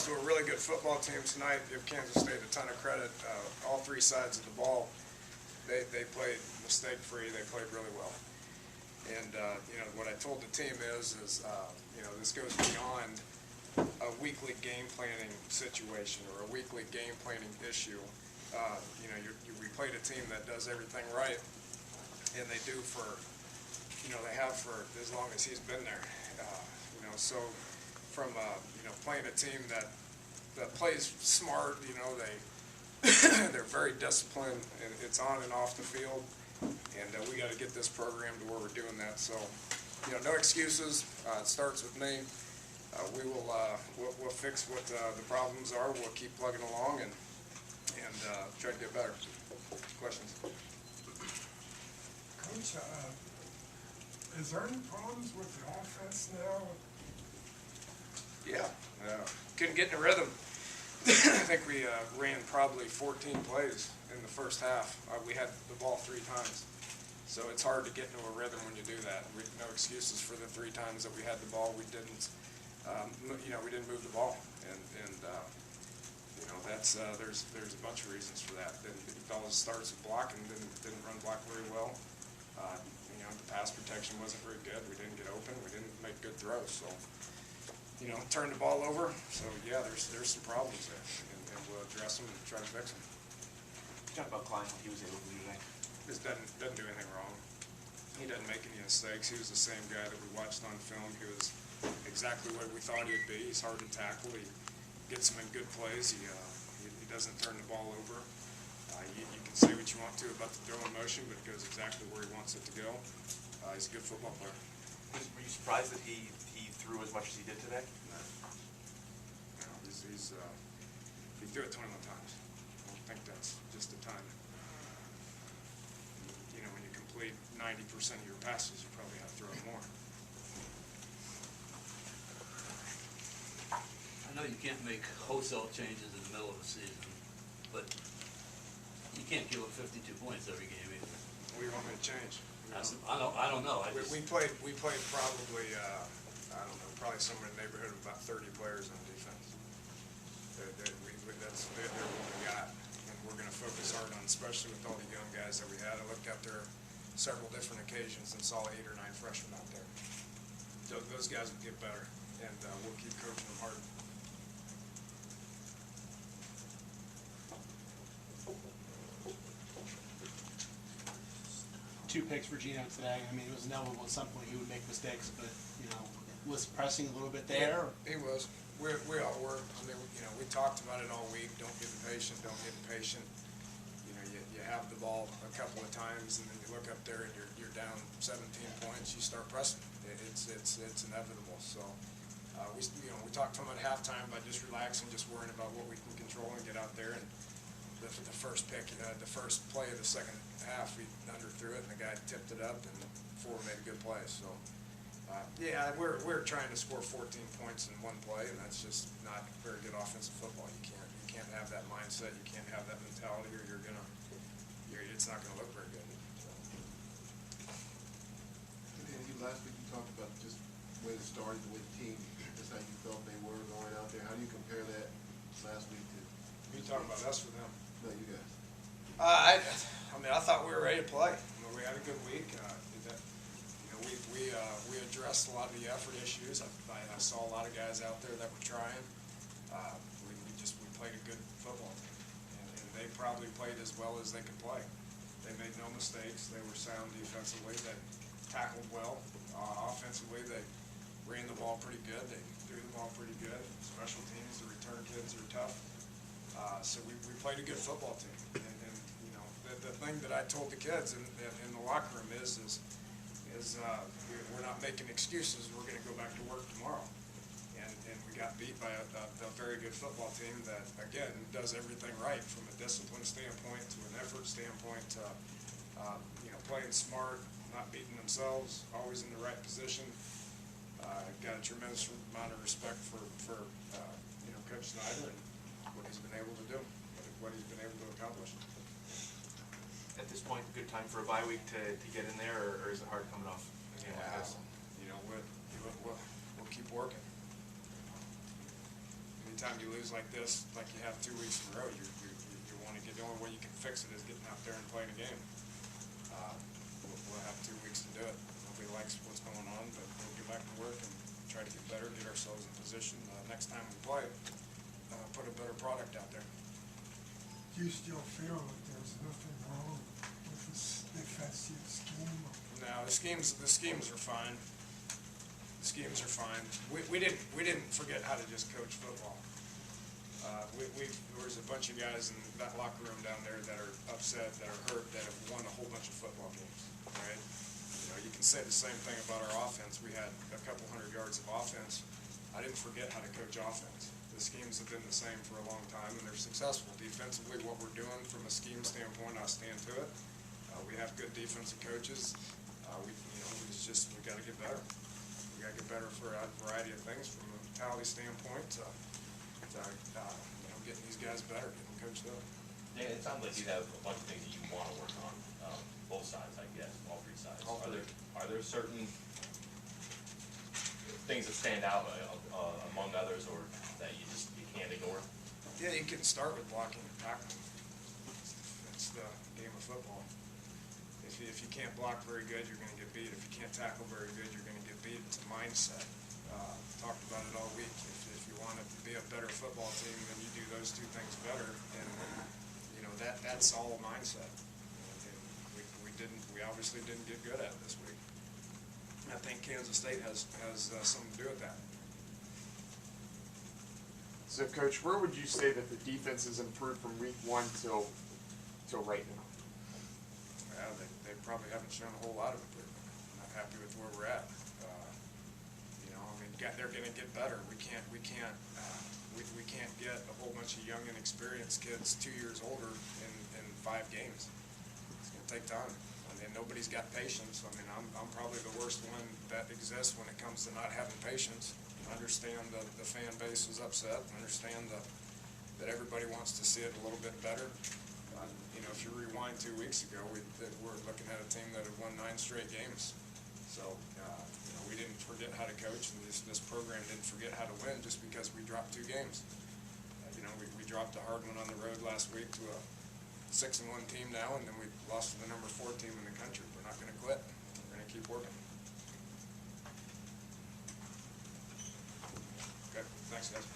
to a really good football team tonight. Give Kansas State a ton of credit. All three sides of the ball, they played mistake-free. They played really well. And you know, what I told the team is you know, this goes beyond a weekly game planning situation or a weekly game planning issue. You know, we played a team that does everything right, and they do for, you know, they have for as long as he's been there. You know, so from you know, playing a team that plays smart, you know, they're very disciplined, and it's on and off the field, and we got to get this program to where we're doing that. So, you know, no excuses. It starts with me. We'll fix what the problems are. We'll keep plugging along and try to get better. Questions? Coach, is there any problems with the offense now? Yeah, couldn't get in a rhythm. I think we ran probably 14 plays in the first half. We had the ball 3 times. So it's hard to get into a rhythm when you do that. No excuses for the 3 times that we had the ball. We didn't, you know, we didn't move the ball, and you know, that's there's a bunch of reasons for that. Then fellas starts with blocking, didn't run block very well. You know, the pass protection wasn't very good. We didn't get open. We didn't make good throws. So, you know, turn the ball over. So yeah, there's some problems there, and we'll address them and try to fix them. Talk about Klein, what he was able to do today. Just doesn't do anything wrong. He doesn't make any mistakes. He was the same guy that we watched on film. He was exactly what we thought he'd be. He's hard to tackle. He gets them in good plays. He doesn't turn the ball over. You can say what you want to about the throwing motion, but it goes exactly where he wants it to go. He's a good football player. Were you surprised that he threw as much as he did today? No. No, he threw it 21 times. I don't think that's just the time. You know, when you complete 90% of your passes, you probably have to throw it more. I know you can't make wholesale changes in the middle of the season, but you can't give up 52 points every game either. What do you want me to change? I don't know. We played probably, I don't know, probably somewhere in the neighborhood of about 30 players on defense. That's they're what we got, and we're going to focus hard on, especially with all the young guys that we had. I looked out there several different occasions and saw 8 or 9 freshmen out there. Those guys will get better, and we'll keep coaching them hard. Two picks for Gino today. I mean, it was inevitable at some point he would make mistakes, but, you know, was pressing a little bit there? He was. We all were. I mean, you know, we talked about it all week. Don't get impatient. Don't get impatient. You know, you have the ball a couple of times, and then you look up there and you're down 17 points. You start pressing. It's inevitable. So we talked to him at halftime about just relaxing, just worrying about what we can control and get out there. And the first pick, the first play of the second half, we underthrew it, and the guy tipped it up, and Ford made a good play. So. Yeah, we're trying to score 14 points in one play, and that's just not very good offensive football. You can't have that mindset. You can't have that mentality, or it's not gonna look very good. So. And last week you talked about just the way it started, the way the team, just how you felt they were going out there. How do you compare that last week to? You talking about us or them? No, you guys. I mean, I thought we were ready to play. I mean, we had a good week. We addressed a lot of the effort issues. I saw a lot of guys out there that were trying. We played a good football team, and they probably played as well as they could play. They made no mistakes. They were sound defensively. They tackled well. Offensively, they ran the ball pretty good. They threw the ball pretty good. Special teams, the return kids are tough. So we played a good football team. And you know, the thing that I told the kids in the locker room is we're not making excuses. We're going to go back to work tomorrow. And we got beat by a very good football team that, again, does everything right from a discipline standpoint to an effort standpoint to, you know, playing smart, not beating themselves, always in the right position. Got a tremendous amount of respect for you know, Coach Snyder and what he's been able to do, what he's been able to accomplish. At this point, a good time for a bye week to get in there, or is it hard coming off a game like this? You know, we'll keep working. every time you lose like this, like you have 2 weeks in a row, you want to get, the only way you can fix it is getting out there and playing a game. We'll have 2 weeks to do it. Nobody likes what's going on, but we'll get back to work and try to get better, get ourselves in position. Next time we play, put a better product out there. Do you still feel that there's nothing wrong with this defensive scheme? No, the schemes are fine. The schemes are fine. We didn't forget how to just coach football. There was a bunch of guys in that locker room down there that are upset, that are hurt, that have won a whole bunch of football games, right? You know, you can say the same thing about our offense. We had a couple 100 yards of offense. I didn't forget how to coach offense. The schemes have been the same for a long time, and they're successful. Defensively, what we're doing from a scheme standpoint, I stand to it. We have good defensive coaches. We got to get better. We got to get better for a variety of things, from a mentality standpoint to getting these guys better, getting them coached up. Yeah, it sounds like you have a bunch of things that you want to work on, both sides, I guess, all three sides. All three. Are there certain things that stand out among others, or that you can't ignore? Yeah, you can start with blocking and tackling. It's the game of football. If you can't block very good, you're going to get beat. If you can't tackle very good, you're going to get beat. It's a mindset. Talked about it all week. If you want to be a better football team, then you do those two things better. And you know that's all mindset. We obviously didn't get good at it this week. I think Kansas State has something to do with that. So, Coach, where would you say that the defense has improved from week 1 till right now? Well, they probably haven't shown a whole lot of improvement. I'm not happy with where we're at. They're going to get better. We can't get a whole bunch of young and experienced kids 2 years older in 5 games. It's going to take time. Nobody's got patience. I'm probably the worst one that exists when it comes to not having patience. I understand the fan base is upset. I understand that everybody wants to see it a little bit better. If you rewind 2 weeks ago, we're looking at a team that had won 9 straight games. So, we didn't forget how to coach, and this program didn't forget how to win just because we dropped 2 games. We dropped a hard one on the road last week to a 6-1 team now, and then we lost to the number 4 team in the country. We're not going to quit. We're going to keep working. Okay, thanks, guys.